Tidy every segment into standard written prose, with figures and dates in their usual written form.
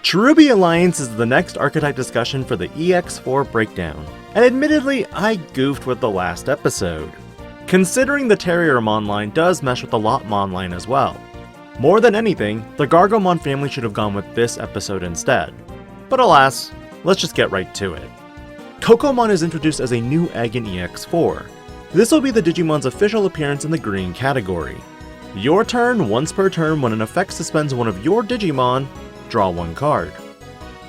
Cherubi Alliance is the next archetype discussion for the EX4 breakdown, and admittedly, I goofed with the last episode. Considering the terriermon line does mesh with the lopmon line as well. More than anything, the Gargomon family should have gone with this episode instead. But alas, let's just get right to it. Kokomon is introduced as a new egg in EX4. This will be the Digimon's official appearance in the green category. Your turn, once per turn, when an effect suspends one of your Digimon, draw one card.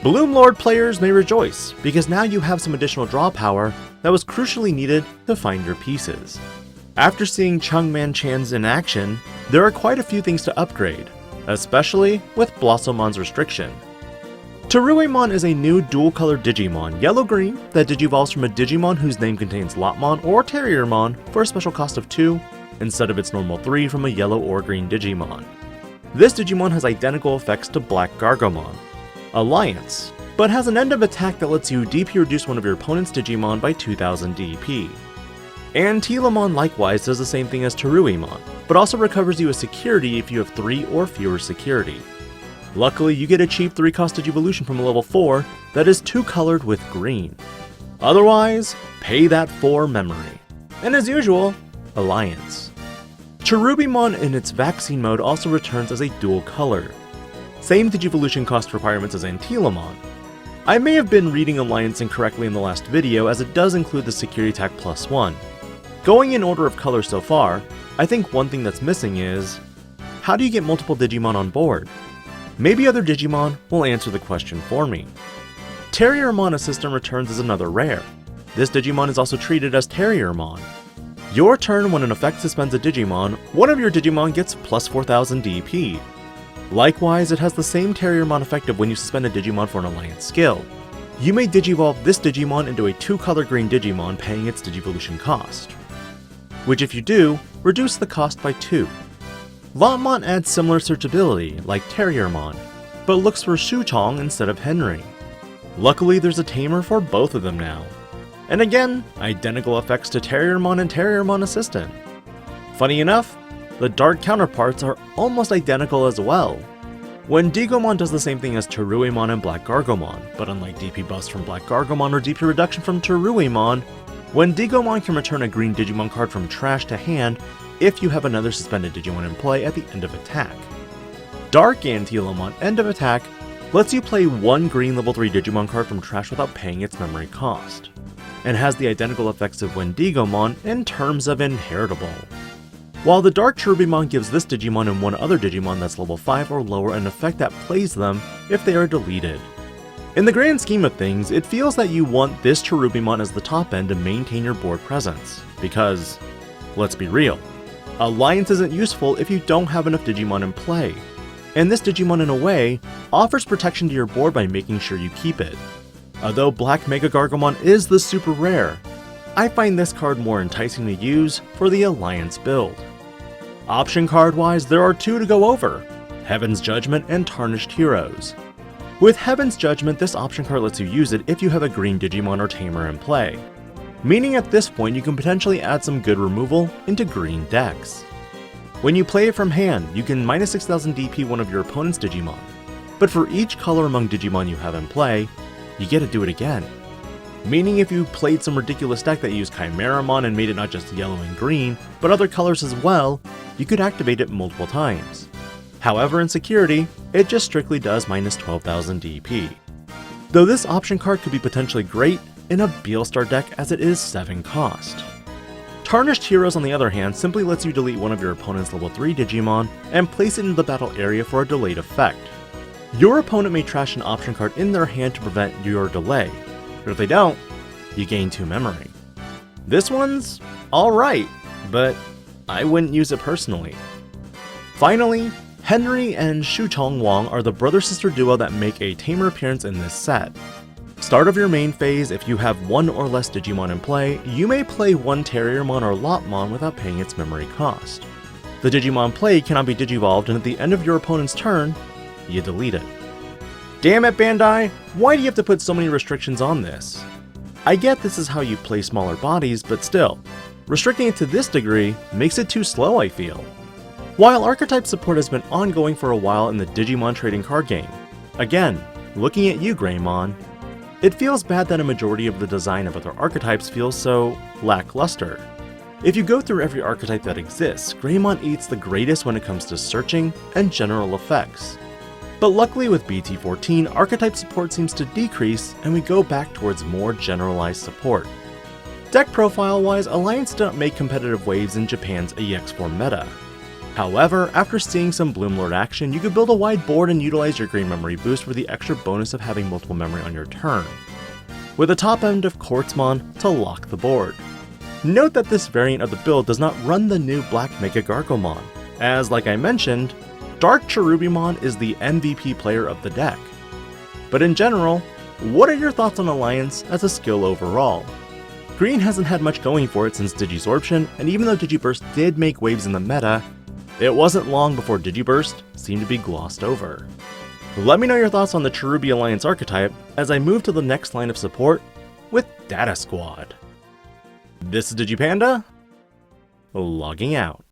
Bloom Lord players may rejoice, because now you have some additional draw power that was crucially needed to find your pieces. After seeing Chungman Chan's in action, there are quite a few things to upgrade, especially with Blossommon's restriction. Cherubimon is a new dual-colored Digimon, yellow-green, that digivolves from a Digimon whose name contains lopmon or terriermon for a special cost of 2, instead of its normal 3 from a yellow or green Digimon. This Digimon has identical effects to Black Gargomon, Alliance, but has an end of attack that lets you DP reduce one of your opponent's Digimon by 2000 DP. Antylamon likewise does the same thing as Cherubimon, but also recovers you a security if you have 3 or fewer security. Luckily, you get a cheap 3-cost Digivolution from a level 4 that is 2-colored with green. Otherwise, pay that 4 memory. And as usual, Alliance. Cherubimon in its vaccine mode also returns as a dual color. Same Digivolution cost requirements as antylamon. I may have been reading Alliance incorrectly in the last video, as it does include the security attack +1. Going in order of color so far, I think one thing that's missing is, how do you get multiple Digimon on board? Maybe other Digimon will answer the question for me. Terriermon Assistant returns as another rare. This Digimon is also treated as Terriermon. Your turn, when an effect suspends a Digimon, one of your Digimon gets plus 4000 DP. Likewise, it has the same Terriermon effect of when you suspend a Digimon for an Alliance skill. You may Digivolve this Digimon into a 2-color green Digimon paying its Digivolution cost, which if you do, reduce the cost by 2. Lopmon adds similar searchability, like Terriermon, but looks for Shuchong instead of Henry. Luckily, there's a tamer for both of them now. And again, identical effects to Terriermon and Terriermon Assistant. Funny enough, the dark counterparts are almost identical as well. When Digimon does the same thing as Cherubimon and Black Gargomon, but unlike DP buffs from Black Gargomon or DP reduction from Cherubimon, when Digimon can return a green Digimon card from trash to hand if you have another suspended Digimon in play at the end of attack. Dark Antylamon end of attack lets you play one green level 3 Digimon card from trash without paying its memory cost, and has the identical effects of Wendigomon in terms of inheritable. While the Dark Cherubimon gives this Digimon and one other Digimon that's level 5 or lower an effect that plays them if they are deleted. In the grand scheme of things, it feels that you want this Cherubimon as the top end to maintain your board presence, because, let's be real, Alliance isn't useful if you don't have enough Digimon in play, and this Digimon in a way offers protection to your board by making sure you keep it. Although Black Mega Gargomon is the super rare, I find this card more enticing to use for the Alliance build. Option card wise, there are 2 to go over, Heaven's Judgment and Tarnished Heroes. With Heaven's Judgment, this option card lets you use it if you have a green Digimon or Tamer in play, meaning at this point you can potentially add some good removal into green decks. When you play it from hand, you can minus 6000 DP one of your opponent's Digimon, but for each color among Digimon you have in play, you get to do it again. Meaning if you played some ridiculous deck that used Chimeramon and made it not just yellow and green, but other colors as well, you could activate it multiple times. However, in security, it just strictly does minus 12,000 DP. Though this option card could be potentially great in a Beelstar deck as it is 7 cost. Tarnished Heroes on the other hand simply lets you delete one of your opponent's level 3 Digimon and place it into the battle area for a delayed effect. Your opponent may trash an option card in their hand to prevent your delay, but if they don't, you gain 2 memory. This one's alright, but I wouldn't use it personally. Finally, Henry and Shuchong Wang are the brother-sister duo that make a tamer appearance in this set. Start of your main phase, if you have 1 or less Digimon in play, you may play one Terriermon or Lopmon without paying its memory cost. The Digimon played cannot be digivolved, and at the end of your opponent's turn, you delete it. Damn it, Bandai! Why do you have to put so many restrictions on this? I get this is how you play smaller bodies, but still, restricting it to this degree makes it too slow, I feel. While Archetype support has been ongoing for a while in the Digimon trading card game, again, Looking at you, Greymon. It feels bad that a majority of the design of other archetypes feels so lackluster. If you go through every archetype that exists, Greymon eats the greatest when it comes to searching and general effects. But luckily with BT14, archetype support seems to decrease and we go back towards more generalized support. Deck profile wise, Alliance don't make competitive waves in Japan's EX4 meta. However, after seeing some Bloomlord action, you could build a wide board and utilize your green memory boost for the extra bonus of having multiple memory on your turn, with a top end of Quartzmon to lock the board. Note that this variant of the build does not run the new Black Mega Gargomon, as like I mentioned, Dark Cherubimon is the MVP player of the deck. But in general, what are your thoughts on Alliance as a skill overall? Green hasn't had much going for it since Digisorption, and even though Digiburst did make waves in the meta, it wasn't long before Digiburst seemed to be glossed over. Let me know your thoughts on the Cherubi Alliance archetype as I move to the next line of support with Data Squad. This is DIGI-PANDA, logging out.